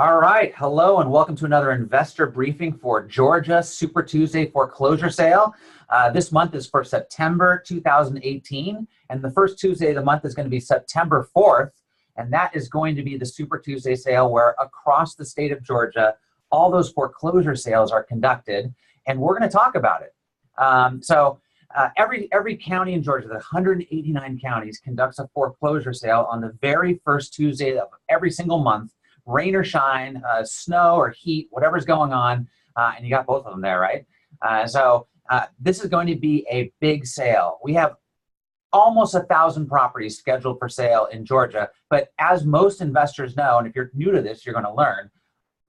All right, hello and welcome to another investor briefing for Georgia Super Tuesday foreclosure sale. This month is for September 2018, and the first Tuesday of the month is going to be September 4th, and that is going to be the Super Tuesday sale where across the state of Georgia, all those foreclosure sales are conducted, and we're going to talk about it. Every county in Georgia, the 189 counties, conducts a foreclosure sale on the very first Tuesday of every single month. Rain or shine, snow or heat, whatever's going on, and you got both of them there, right? This is going to be a big sale. We have almost 1,000 properties scheduled for sale in Georgia, but as most investors know, and if you're new to this, you're going to learn,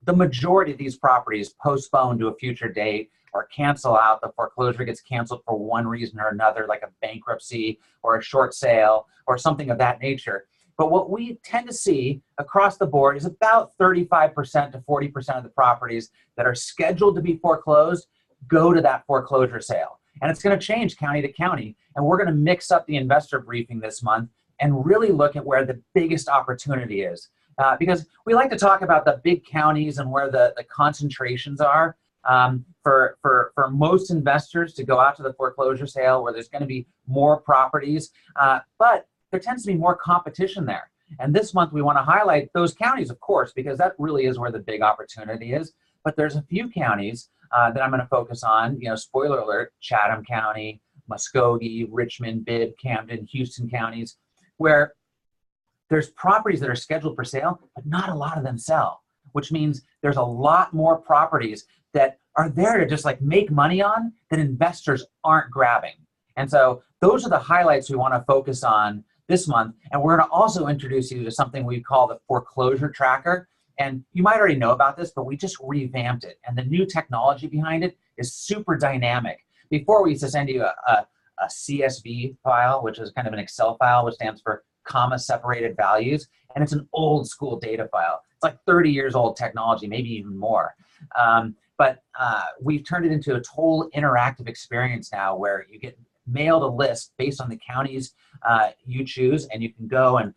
the majority of these properties postpone to a future date or cancel out. The foreclosure gets canceled for one reason or another, like a bankruptcy or a short sale or something of that nature. But what we tend to see across the board is about 35% to 40% of the properties that are scheduled to be foreclosed go to that foreclosure sale. And it's going to change county to county. And we're going to mix up the investor briefing this month and really look at where the biggest opportunity is. Because we like to talk about the big counties and where the concentrations are. For most investors to go out to the foreclosure sale where there's going to be more properties, but there tends to be more competition there. And this month we want to highlight those counties, of course, because that really is where the big opportunity is. But there's a few counties that I'm going to focus on, spoiler alert, Chatham County, Muskogee, Richmond, Bibb, Camden, Houston counties, where there's properties that are scheduled for sale, but not a lot of them sell, which means there's a lot more properties that are there to just like make money on that investors aren't grabbing. And so those are the highlights we want to focus on this month. And we're going to also introduce you to something we call the foreclosure tracker. And you might already know about this, but we just revamped it. And the new technology behind it is super dynamic. Before, we used to send you a CSV file, which is kind of an Excel file, which stands for comma separated values. And it's an old school data file. It's like 30 years old technology, maybe even more. But we've turned it into a total interactive experience now where you get mailed a list based on the counties you choose, and you can go and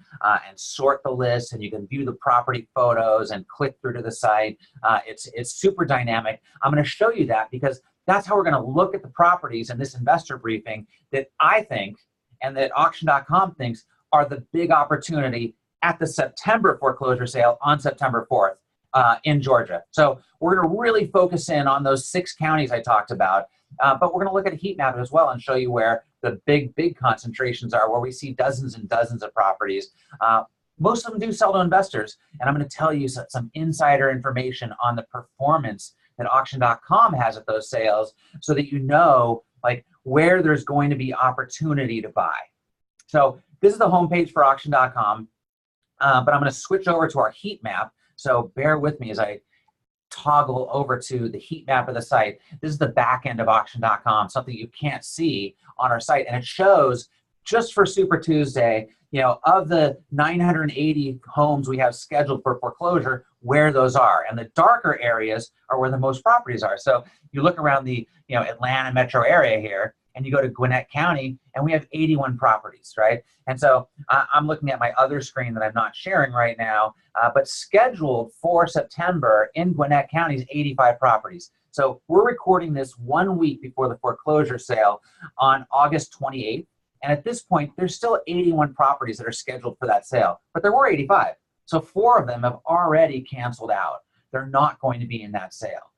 sort the list, and you can view the property photos and click through to the site. It's super dynamic. I'm going to show you that because that's how we're going to look at the properties in this investor briefing that I think and that auction.com thinks are the big opportunity at the September foreclosure sale on September 4th in Georgia. So we're going to really focus in on those 6 counties I talked about. But we're going to look at a heat map as well and show you where the big concentrations are, where we see dozens and dozens of properties. Most of them do sell to investors, and I'm going to tell you some insider information on the performance that auction.com has at those sales so that you know like where there's going to be opportunity to buy. So this is the homepage for auction.com, but I'm going to switch over to our heat map. So bear with me as I toggle over to the heat map of the site. This is the back end of auction.com, something you can't see on our site. And it shows just for Super Tuesday, of the 980 homes we have scheduled for foreclosure, where those are. And the darker areas are where the most properties are. So you look around the Atlanta metro area here, and you go to Gwinnett County, and we have 81 properties, right? And so I'm looking at my other screen that I'm not sharing right now, but scheduled for September in Gwinnett County is 85 properties. So we're recording this 1 week before the foreclosure sale on August 28th. And at this point, there's still 81 properties that are scheduled for that sale, but there were 85. So 4 of them have already canceled out. They're not going to be in that sale.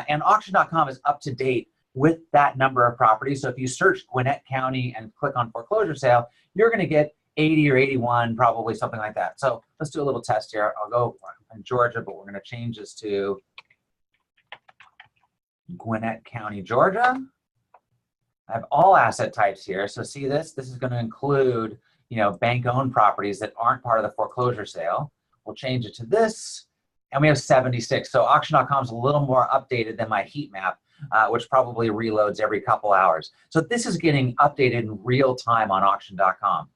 And auction.com is up to date with that number of properties. So if you search Gwinnett County and click on foreclosure sale, you're going to get 80 or 81, probably something like that. So let's do a little test here. I'll go in Georgia, but we're going to change this to Gwinnett County, Georgia. I have all asset types here. So see this? This is going to include, bank-owned properties that aren't part of the foreclosure sale. We'll change it to this, and we have 76. So auction.com is a little more updated than my heat map, which probably reloads every couple hours. So this is getting updated in real time on auction.com.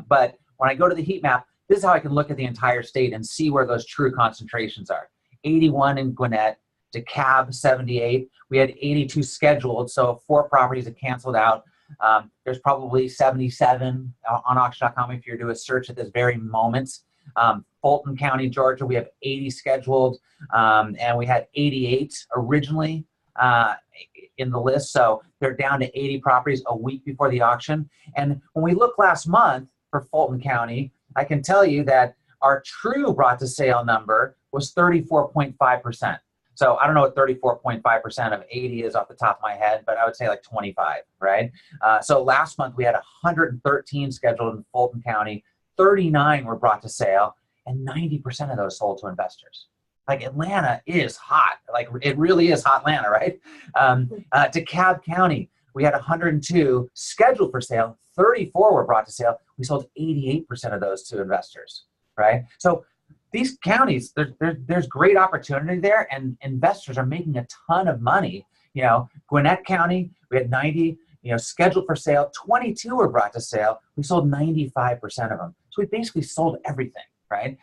But when I go to the heat map, this is how I can look at the entire state and see where those true concentrations are. 81 in Gwinnett, DeKalb 78. We had 82 scheduled, so 4 properties that canceled out. There's probably 77 on auction.com if you do a search at this very moment. Fulton County, Georgia, we have 80 scheduled, and we had 88 originally in the list. So they're down to 80 properties a week before the auction. And when we look last month for Fulton County, I can tell you that our true brought to sale number was 34.5%. So I don't know what 34.5% of 80 is off the top of my head, but I would say like 25, right? So last month we had 113 scheduled in Fulton County, 39 were brought to sale, and 90% of those sold to investors. Like Atlanta is hot. Like it really is hot Atlanta, right? DeKalb County, we had 102 scheduled for sale, 34 were brought to sale. We sold 88% of those to investors, right? So these counties, there's great opportunity there, and investors are making a ton of money. You know, Gwinnett County, we had 90, scheduled for sale. 22 were brought to sale. We sold 95% of them. So we basically sold everything, right,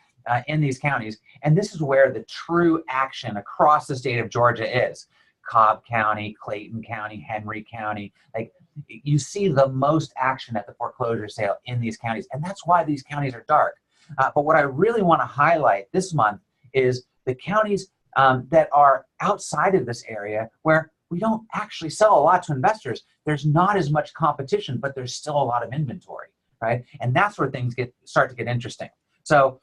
in these counties. And this is where the true action across the state of Georgia is. Cobb County, Clayton County, Henry County. Like, you see the most action at the foreclosure sale in these counties, and that's why these counties are dark. But what I really want to highlight this month is the counties that are outside of this area where we don't actually sell a lot to investors. There's not as much competition, but there's still a lot of inventory, right? And that's where things start to get interesting. So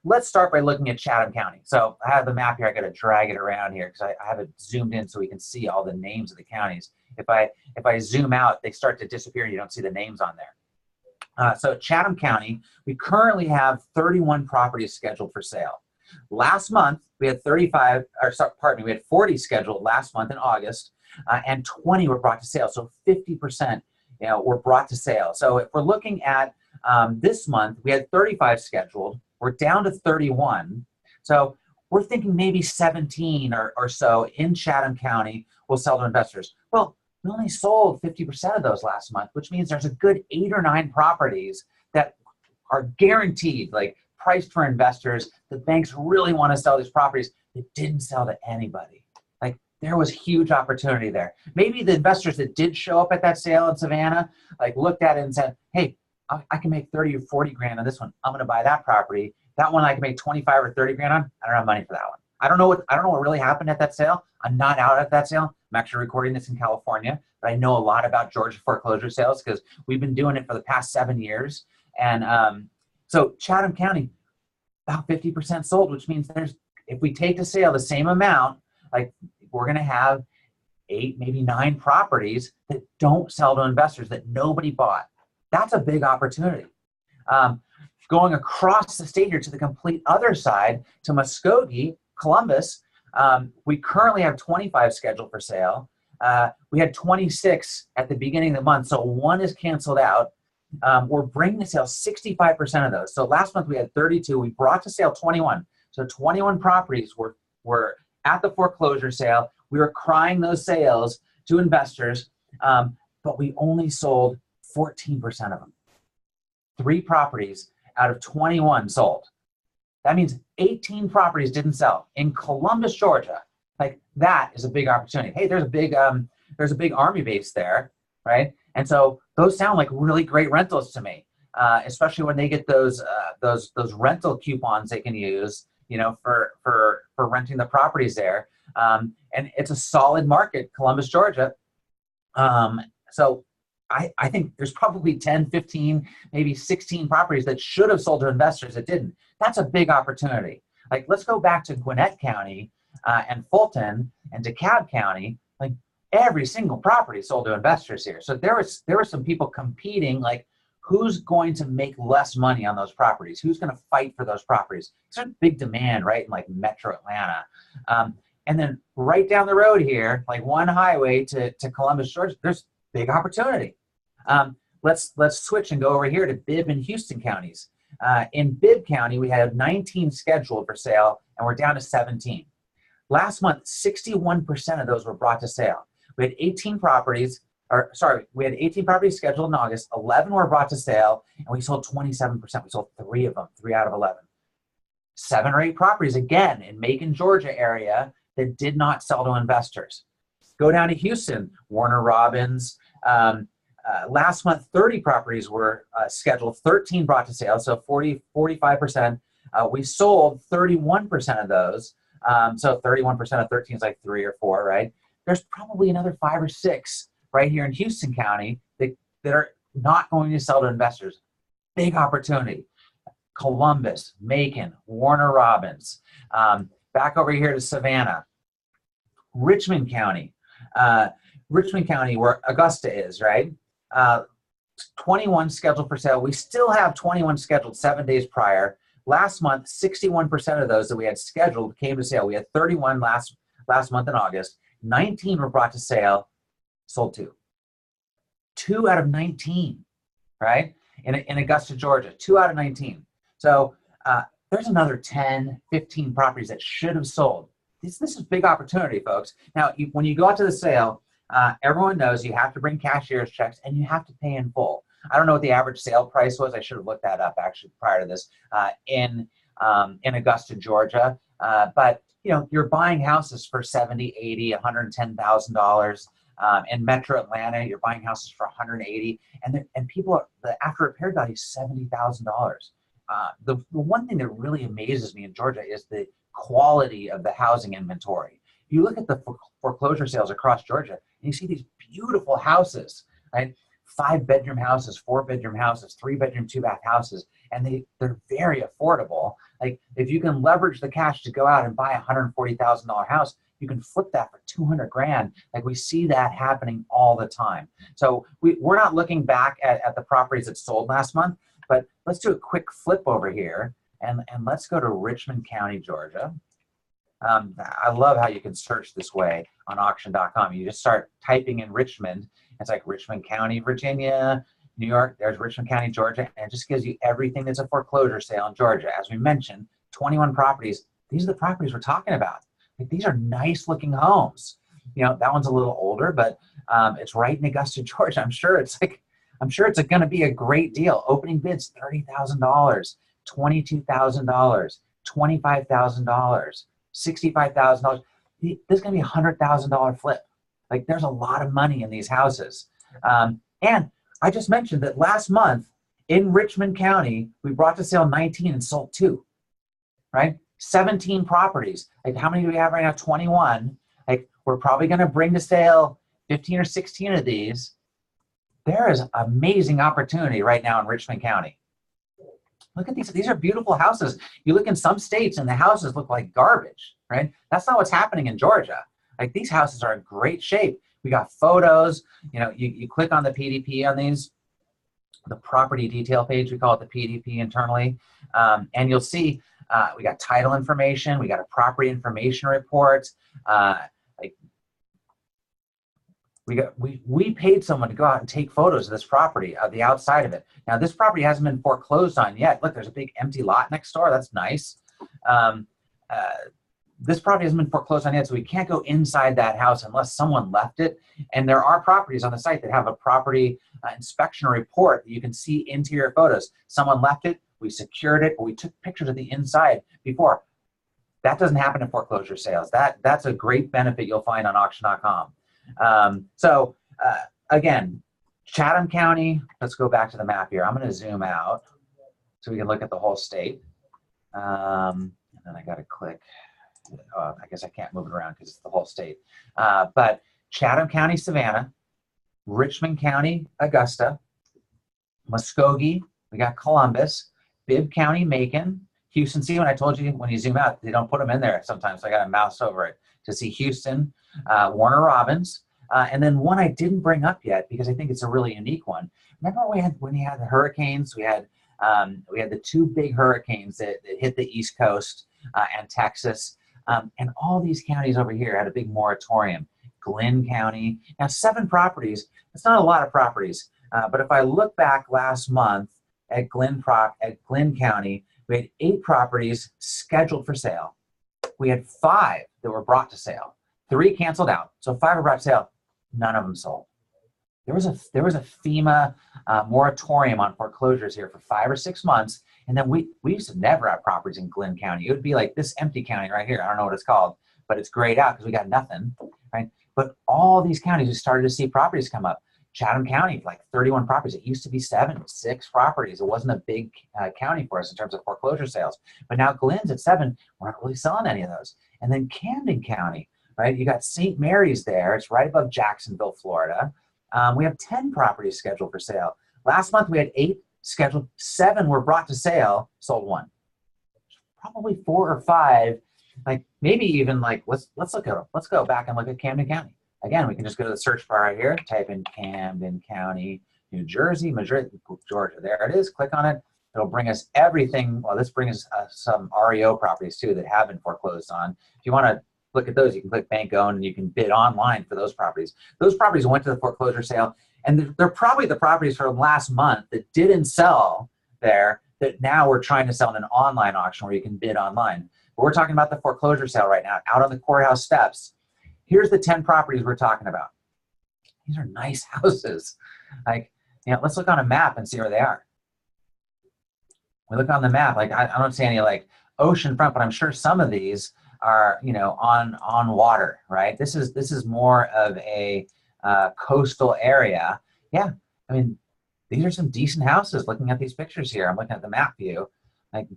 let's start by looking at Chatham County. So I have the map here. I got to drag it around here because I have it zoomed in so we can see all the names of the counties. If I zoom out, they start to disappear and you don't see the names on there. So Chatham County, we currently have 31 properties scheduled for sale. Last month, we had 40 scheduled last month in August, and 20 were brought to sale. So 50%, were brought to sale. So if we're looking at this month, we had 35 scheduled. We're down to 31. So we're thinking maybe 17 or so in Chatham County will sell to investors. Well, we only sold 50% of those last month, which means there's a good 8 or 9 properties that are guaranteed, like priced for investors. The banks really want to sell these properties that didn't sell to anybody. Like, there was huge opportunity there. Maybe the investors that did show up at that sale in Savannah, like, looked at it and said, hey, I can make 30 or 40 grand on this one. I'm going to buy that property. That one I can make 25 or 30 grand on. I don't have money for that one. I don't know what really happened at that sale. I'm not out at that sale. I'm actually recording this in California, but I know a lot about Georgia foreclosure sales because we've been doing it for the past 7 years. And so Chatham County, about 50% sold, which means if we take to sale the same amount, like, we're going to have 8, maybe 9 properties that don't sell to investors, that nobody bought. That's a big opportunity. Going across the state here to the complete other side, to Muskogee, Columbus, we currently have 25 scheduled for sale. We had 26 at the beginning of the month, so 1 is canceled out. We're bringing to sale 65% of those. So last month we had 32. We brought to sale 21. So 21 properties were at the foreclosure sale. We were crying those sales to investors, but we only sold 14% of them. 3 properties out of 21 sold. That means 18 properties didn't sell in Columbus, Georgia. Like, that is a big opportunity. Hey, there's a big Army base there, right? And so those sound like really great rentals to me, especially when they get those rental coupons they can use, for renting the properties there. And it's a solid market, Columbus, Georgia. So I think there's probably 10, 15, maybe 16 properties that should have sold to investors that didn't. That's a big opportunity. Like, let's go back to Gwinnett County and Fulton and DeKalb County. Like, every single property sold to investors here. So there were some people competing, like, who's going to make less money on those properties? Who's going to fight for those properties? There's a big demand, right, in like Metro Atlanta. And then right down the road here, like one highway to Columbus, Georgia, there's big opportunity. Let's switch and go over here to Bibb and Houston counties. In Bibb County, we had 19 scheduled for sale, and we're down to 17. Last month, 61% of those were brought to sale. We had 18 properties scheduled in August, 11 were brought to sale, and we sold 27%. We sold 3 of them, 3 out of 11. 7 or 8 properties, again, in Macon, Georgia area that did not sell to investors. Go down to Houston, Warner Robins, Last month, 30 properties were scheduled, 13 brought to sale, so 45%. We sold 31% of those. So 31% of 13 is like 3 or 4, right? There's probably another 5 or 6 right here in Houston County that are not going to sell to investors. Big opportunity. Columbus, Macon, Warner Robins. Back over here to Savannah. Richmond County. Richmond County, where Augusta is, right? 21 scheduled for sale. We still have 21 scheduled 7 days prior. Last month, 61% of those that we had scheduled came to sale. We had 31 last month in August. 19 were brought to sale, sold 2. 2 out of 19, right? In Augusta, Georgia, 2 out of 19. So there's another 10, 15 properties that should have sold. This is big opportunity, folks. Now, when you go out to the sale, everyone knows you have to bring cashier's checks and you have to pay in full. I don't know what the average sale price was. I should have looked that up actually prior to this in Augusta, Georgia. But you're buying houses for $70, $80, $110,000. In Metro Atlanta, you're buying houses for $180, and people the after repair value is $70,000. The one thing that really amazes me in Georgia is the quality of the housing inventory. You look at the foreclosure sales across Georgia, and you see these beautiful houses, right? 5-bedroom houses, 4-bedroom houses, 3-bedroom, 2-bath houses, and they're very affordable. Like if you can leverage the cash to go out and buy a $140,000 house, you can flip that for 200 grand. Like we see that happening all the time. So we're not looking back at the properties that sold last month, but let's do a quick flip over here and let's go to Richmond County, Georgia. I love how you can search this way on auction.com. You just start typing in Richmond. It's like Richmond County, Virginia, New York. There's Richmond County, Georgia, and it just gives you everything that's a foreclosure sale in Georgia. As we mentioned, 21 properties. These are the properties we're talking about. Like, these are nice looking homes. That one's a little older, but it's right in Augusta, Georgia. I'm sure it's going to be a great deal. Opening bids $30,000, $22,000, $25,000. $65,000. This is going to be a $100,000 flip. Like there's a lot of money in these houses. And I just mentioned that last month in Richmond County, we brought to sale 19 and sold 2, right? 17 properties. Like how many do we have right now? 21. Like we're probably going to bring to sale 15 or 16 of these. There is amazing opportunity right now in Richmond County. Look at these. These are beautiful houses. You look in some states and the houses look like garbage, right? That's not what's happening in Georgia. Like these houses are in great shape. We got photos. You click on the PDP on these, the property detail page, we call it the PDP internally, and you'll see we got title information. We got a property information report. We paid someone to go out and take photos of this property, of the outside of it. Now, this property hasn't been foreclosed on yet. Look, there's a big empty lot next door. That's nice. This property hasn't been foreclosed on yet, so we can't go inside that house unless someone left it. And there are properties on the site that have a property inspection report that you can see interior photos. Someone left it, we secured it, or we took pictures of the inside before. That doesn't happen in foreclosure sales. That's a great benefit you'll find on auction.com. Again, Chatham County, let's go back to the map here. I'm going to zoom out so we can look at the whole state. And then I got to click. I guess I can't move it around because it's the whole state. But Chatham County, Savannah, Richmond County, Augusta, Muskogee, we got Columbus, Bibb County, Macon, Houston. See, when I told you when you zoom out, they don't put them in there sometimes, so I got to mouse over it to see Houston, Warner Robins, and then one I didn't bring up yet because I think it's a really unique one. Remember when we had the hurricanes? We had the 2 big hurricanes that hit the East Coast and Texas, and all these counties over here had a big moratorium. Glynn County, now 7 properties. It's not a lot of properties, but if I look back last month at Glynn County, we had 8 properties scheduled for sale. We had 5 that were brought to sale. 3 canceled out. So 5 were brought to sale. None of them sold. There was a FEMA moratorium on foreclosures here for 5 or 6 months, and then we used to never have properties in Glynn County. It would be like this empty county right here. I don't know what it's called, but it's grayed out because we got nothing, right? But all these counties, we started to see properties come up. Chatham County, like 31 properties. It used to be 6 properties. It wasn't a big county for us in terms of foreclosure sales. But now Glenn's at 7. We're not really selling any of those. And then Camden County, right? You got St. Mary's there. It's right above Jacksonville, Florida. We have 10 properties scheduled for sale. Last month we had 8 scheduled. 7 were brought to sale, sold 1. Probably 4 or 5, like maybe even like, let's look at them. Let's go back and look at Camden County. Again, we can just go to the search bar right here, type in Camden County, New Jersey, Georgia. There it is. Click on it. It'll bring us everything. Well, this brings us some REO properties too that have been foreclosed on. If you want to look at those, you can click bank owned and you can bid online for those properties. Those properties went to the foreclosure sale, and they're probably the properties from last month that didn't sell there that now we're trying to sell in an online auction where you can bid online. But we're talking about the foreclosure sale right now out on the courthouse steps. Here's the 10 properties we're talking about. These are nice houses. Like, you know, let's look on a map and see where they are. We look on the map, like I don't see any like ocean front, but I'm sure some of these are, you know, on water, right? This is more of a coastal area. Yeah, I mean, these are some decent houses. Looking at these pictures here, I'm looking at the map view. Like,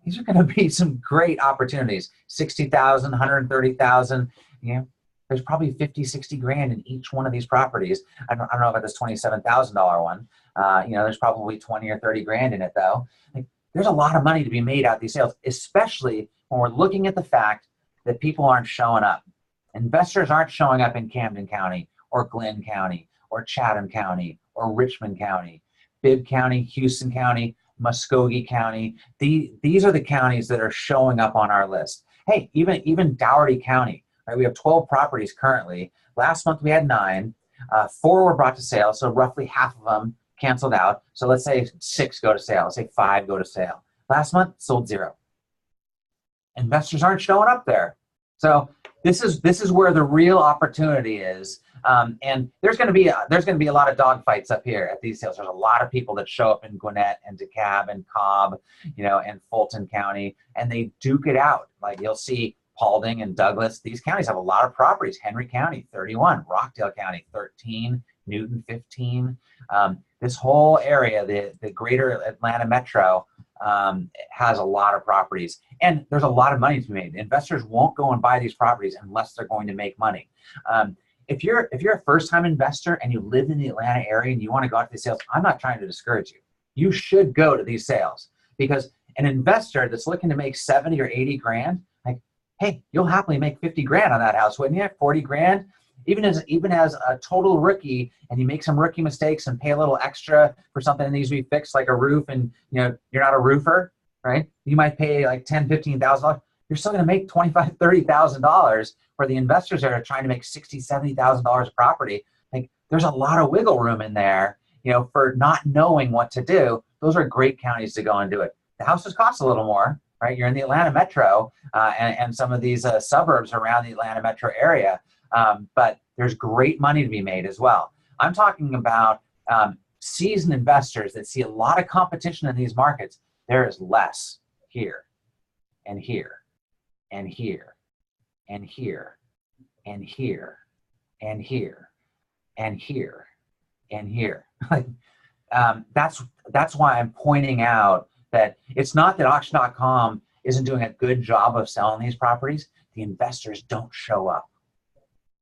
these are going to be some great opportunities. 60,000, 130,000. You know, there's probably 50, 60 grand in each one of these properties. I don't know about this $27,000 one. You know, there's probably 20 or 30 grand in it though. Like, there's a lot of money to be made out of these sales, especially when we're looking at the fact that people aren't showing up. Investors aren't showing up in Camden County or Glenn County or Chatham County or Richmond County, Bibb County, Houston County, Muskogee County. These are the counties that are showing up on our list. Hey, even Dougherty County, right? We have 12 properties currently. Last month we had 9. 4 were brought to sale, so roughly half of them canceled out. So let's say 6 go to sale. Let's say 5 go to sale. Last month sold 0. Investors aren't showing up there. So this is where the real opportunity is. And there's going to be a lot of dog fights up here at these sales. There's a lot of people that show up in Gwinnett and DeKalb and Cobb, you know, and Fulton County, and they duke it out. Like, you'll see Paulding and Douglas. These counties have a lot of properties. Henry County, 31. Rockdale County, 13. Newton, 15. This whole area, the greater Atlanta metro, has a lot of properties, and there's a lot of money to be made. Investors won't go and buy these properties unless they're going to make money. If you're a first-time investor and you live in the Atlanta area and you want to go out to these sales, I'm not trying to discourage you. You should go to these sales, because an investor that's looking to make 70 or 80 grand, like, hey, you'll happily make 50 grand on that house, wouldn't you? 40 grand. Even as a total rookie, and you make some rookie mistakes and pay a little extra for something that needs to be fixed, like a roof, and you know you're not a roofer, right? You might pay like $10,000, $15,000. You're still going to make $25,000, $30,000. For the investors that are trying to make $60,000, $70,000 a property, like, there's a lot of wiggle room in there, you know, for not knowing what to do. Those are great counties to go and do it. The houses cost a little more, right? You're in the Atlanta metro and some of these suburbs around the Atlanta metro area. But there's great money to be made as well. I'm talking about seasoned investors that see a lot of competition in these markets. There is less here and here and here and here and here and here and here and here. That's why I'm pointing out that it's not that auction.com isn't doing a good job of selling these properties. The investors don't show up.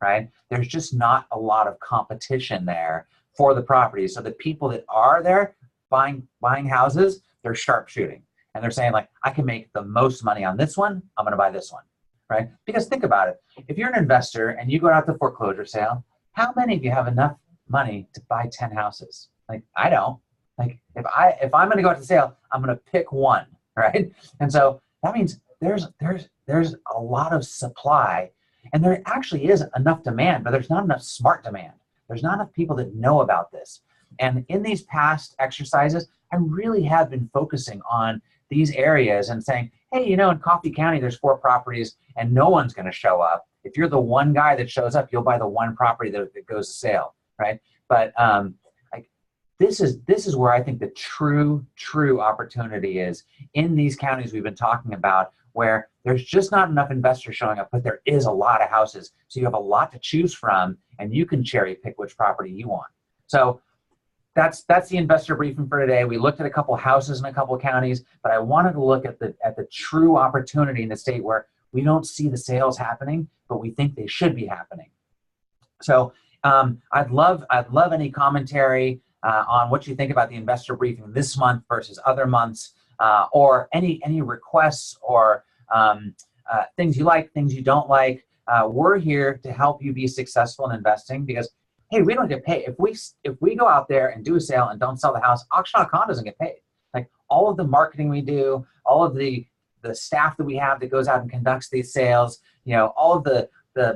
Right? There's just not a lot of competition there for the properties. So the people that are there buying houses, they're sharpshooting. And they're saying, like, I can make the most money on this one, I'm going to buy this one. Right? Because think about it. If you're an investor and you go out to foreclosure sale, how many of you have enough money to buy 10 houses? Like, I don't. Like, if I'm going to go out to sale, I'm going to pick one, right? And so that means there's a lot of supply. And there actually is enough demand, but there's not enough smart demand. There's not enough people that know about this. And in these past exercises, I really have been focusing on these areas and saying, hey, you know, in Coffee County, there's 4 properties and no one's going to show up. If you're the one guy that shows up, you'll buy the one property that goes to sale, right? But like, this is where I think the true opportunity is in these counties we've been talking about, where there's just not enough investors showing up, but there is a lot of houses. So you have a lot to choose from, and you can cherry pick which property you want. So that's the investor briefing for today. We looked at a couple houses in a couple counties, but I wanted to look at the true opportunity in the state where we don't see the sales happening, but we think they should be happening. So I'd love any commentary on what you think about the investor briefing this month versus other months, or any requests or things you like, things you don't like. We're here to help you be successful in investing because, hey, we don't get paid. If we go out there and do a sale and don't sell the house, auction.com doesn't get paid. Like all of the marketing we do, all of the staff that we have that goes out and conducts these sales, all of the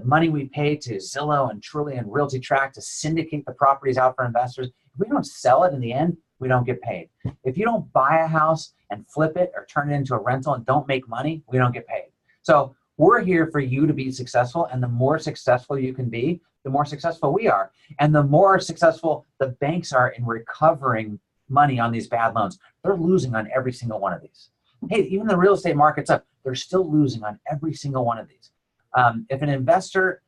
money we pay to Zillow and Truly and Realty Track to syndicate the properties out for investors, if we don't sell it in the end, we don't get paid. If you don't buy a house and flip it or turn it into a rental and don't make money, we don't get paid. So we're here for you to be successful, and the more successful you can be, the more successful we are. And the more successful the banks are in recovering money on these bad loans. They're losing on every single one of these. Hey, even the real estate market's up. They're still losing on every single one of these. If an investor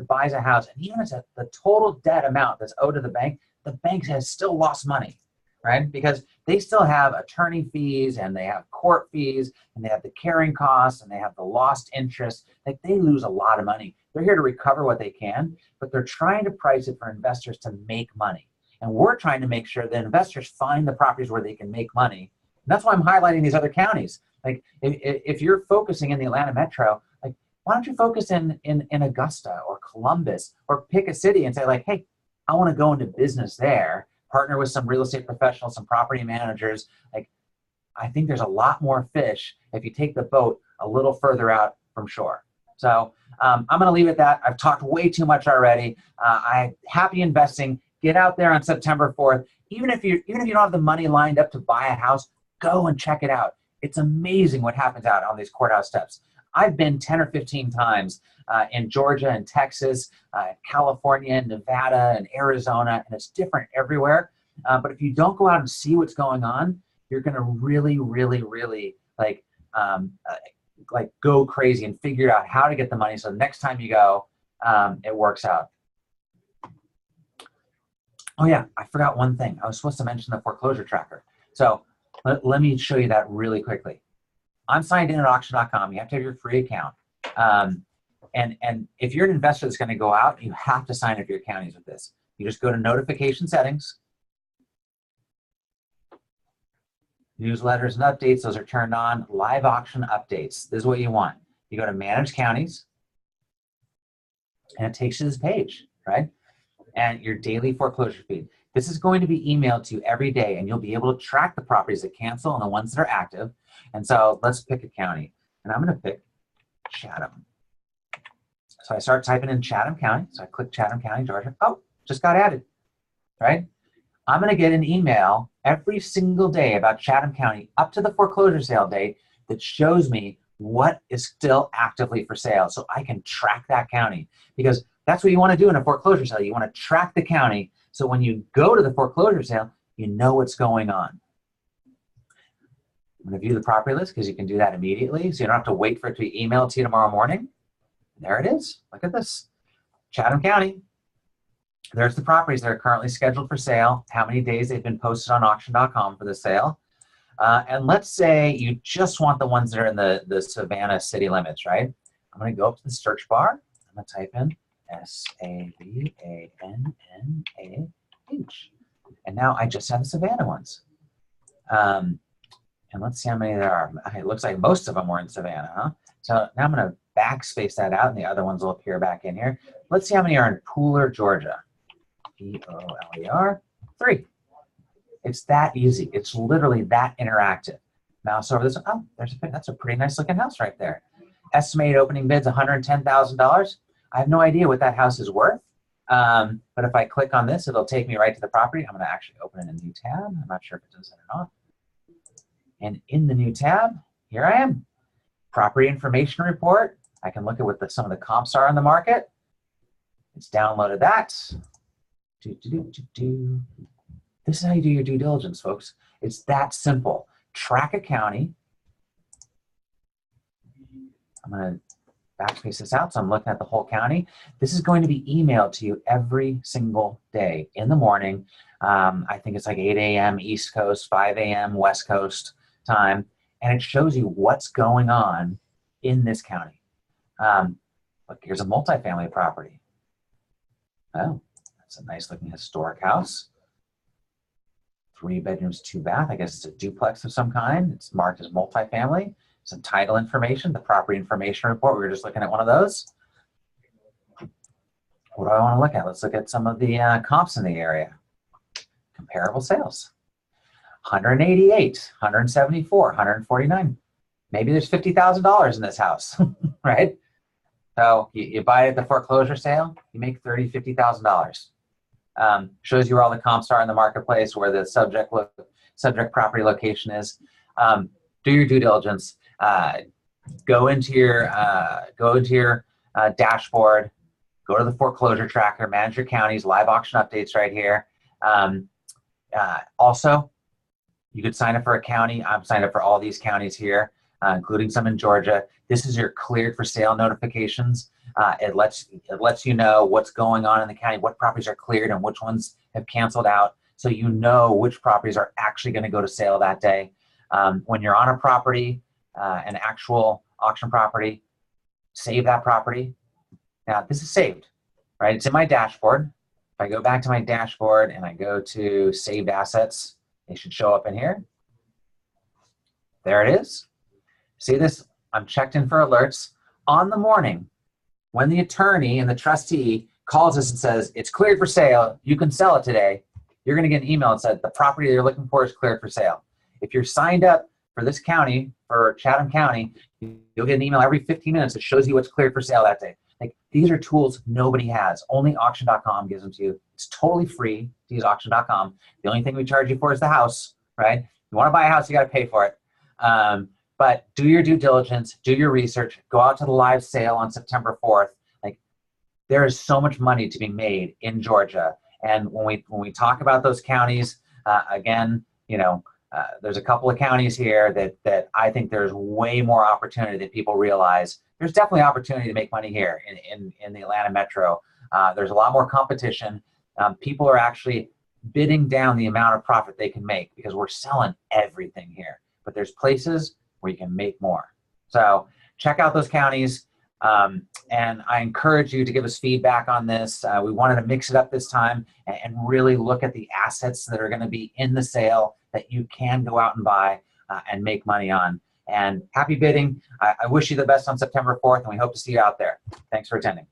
buys a house, and even if it's the total debt amount that's owed to the bank has still lost money, right? Because they still have attorney fees, and they have court fees, and they have the carrying costs, and they have the lost interest. Like, they lose a lot of money. They're here to recover what they can, but they're trying to price it for investors to make money. And we're trying to make sure that investors find the properties where they can make money. And that's why I'm highlighting these other counties. Like, if you're focusing in the Atlanta metro, like, why don't you focus in Augusta or Columbus, or pick a city and say, like, hey, I want to go into business there, partner with some real estate professionals, some property managers. Like, I think there's a lot more fish if you take the boat a little further out from shore. So I'm going to leave it at that. I've talked way too much already. I'm happy investing. Get out there on September 4th. Even if you don't have the money lined up to buy a house, go and check it out. It's amazing what happens out on these courthouse steps. I've been 10 or 15 times in Georgia and Texas, California and Nevada and Arizona, and it's different everywhere. But if you don't go out and see what's going on, you're going to really, really, really like go crazy and figure out how to get the money. So next time you go, it works out. Oh yeah, I forgot one thing. I was supposed to mention the foreclosure tracker. So let me show you that really quickly. I'm signed in at auction.com. You have to have your free account. And if you're an investor that's going to go out, you have to sign up your counties with this. You just go to notification settings, newsletters and updates. Those are turned on. Live auction updates. This is what you want. You go to manage counties, and it takes you to this page, right? And your daily foreclosure feed. This is going to be emailed to you every day, and you'll be able to track the properties that cancel and the ones that are active. And so let's pick a county, and I'm going to pick Chatham. So I start typing in Chatham County. So I click Chatham County, Georgia. Oh, just got added, right? I'm going to get an email every single day about Chatham County up to the foreclosure sale date that shows me what is still actively for sale, so I can track that county, because that's what you want to do in a foreclosure sale. You want to track the county, so when you go to the foreclosure sale, you know what's going on. I'm going to view the property list, because you can do that immediately, so you don't have to wait for it to be emailed to you tomorrow morning. There it is. Look at this. Chatham County. There's the properties that are currently scheduled for sale, how many days they've been posted on auction.com for the sale. And let's say you just want the ones that are in the Savannah city limits, right? I'm going to go up to the search bar. I'm going to type in SAVANNAH. And now I just have the Savannah ones. And let's see how many there are. It looks like most of them were in Savannah, huh? So now I'm going to backspace that out, and the other ones will appear back in here. Let's see how many are in Pooler, Georgia. P-O-L-E-R, 3. It's that easy. It's literally that interactive. Mouse over this. Oh, that's a pretty nice looking house right there. Estimated opening bids $110,000. I have no idea what that house is worth. But if I click on this, it'll take me right to the property. I'm going to actually open in a new tab. I'm not sure if it does that or not. And in the new tab, here I am. Property information report. I can look at what some of the comps are on the market. It's downloaded that. This is how you do your due diligence, folks. It's that simple. Track a county. I'm going to backspace this out so I'm looking at the whole county. This is going to be emailed to you every single day in the morning. I think it's like 8 a.m. East Coast, 5 a.m. West Coast time. And it shows you what's going on in this county. Look, here's a multifamily property. Oh, that's a nice looking historic house. 3 bedrooms, 2 bath. I guess it's a duplex of some kind. It's marked as multifamily. Some title information, the property information report. We were just looking at one of those. What do I want to look at? Let's look at some of the comps in the area. Comparable sales. 188, 174, 149. Maybe there's $50,000 in this house, right? So you buy it at the foreclosure sale, you make $30,000, $50,000. Shows you where all the comps are in the marketplace, where the subject property location is. Do your due diligence. Go into your dashboard. Go to the foreclosure tracker. Manage your counties. Live auction updates right here. Also, you could sign up for a county. I'm signed up for all these counties here, including some in Georgia. This is your cleared for sale notifications. It lets you know what's going on in the county, what properties are cleared and which ones have canceled out, so you know which properties are actually going to go to sale that day. When you're on a property, an actual auction property, save that property. Now, this is saved, right? It's in my dashboard. If I go back to my dashboard and I go to saved assets, they should show up in here. There it is. See this? I'm checked in for alerts. On the morning, when the attorney and the trustee calls us and says, it's cleared for sale, you can sell it today, you're going to get an email that said the property you're looking for is cleared for sale. If you're signed up for this county, for Chatham County, you'll get an email every 15 minutes that shows you what's cleared for sale that day. Like, these are tools nobody has. Only auction.com gives them to you. It's totally free to use auction.com. The only thing we charge you for is the house, right? You want to buy a house, you got to pay for it. But do your due diligence, do your research, go out to the live sale on September 4th. Like, there is so much money to be made in Georgia. And when we talk about those counties, again, you know, there's a couple of counties here that I think there's way more opportunity than people realize. There's definitely opportunity to make money here in the Atlanta metro. There's a lot more competition. People are actually bidding down the amount of profit they can make because we're selling everything here. But there's places where you can make more. So check out those counties. And I encourage you to give us feedback on this. We wanted to mix it up this time and really look at the assets that are going to be in the sale that you can go out and buy and make money on. And happy bidding. I wish you the best on September 4th, and we hope to see you out there. Thanks for attending.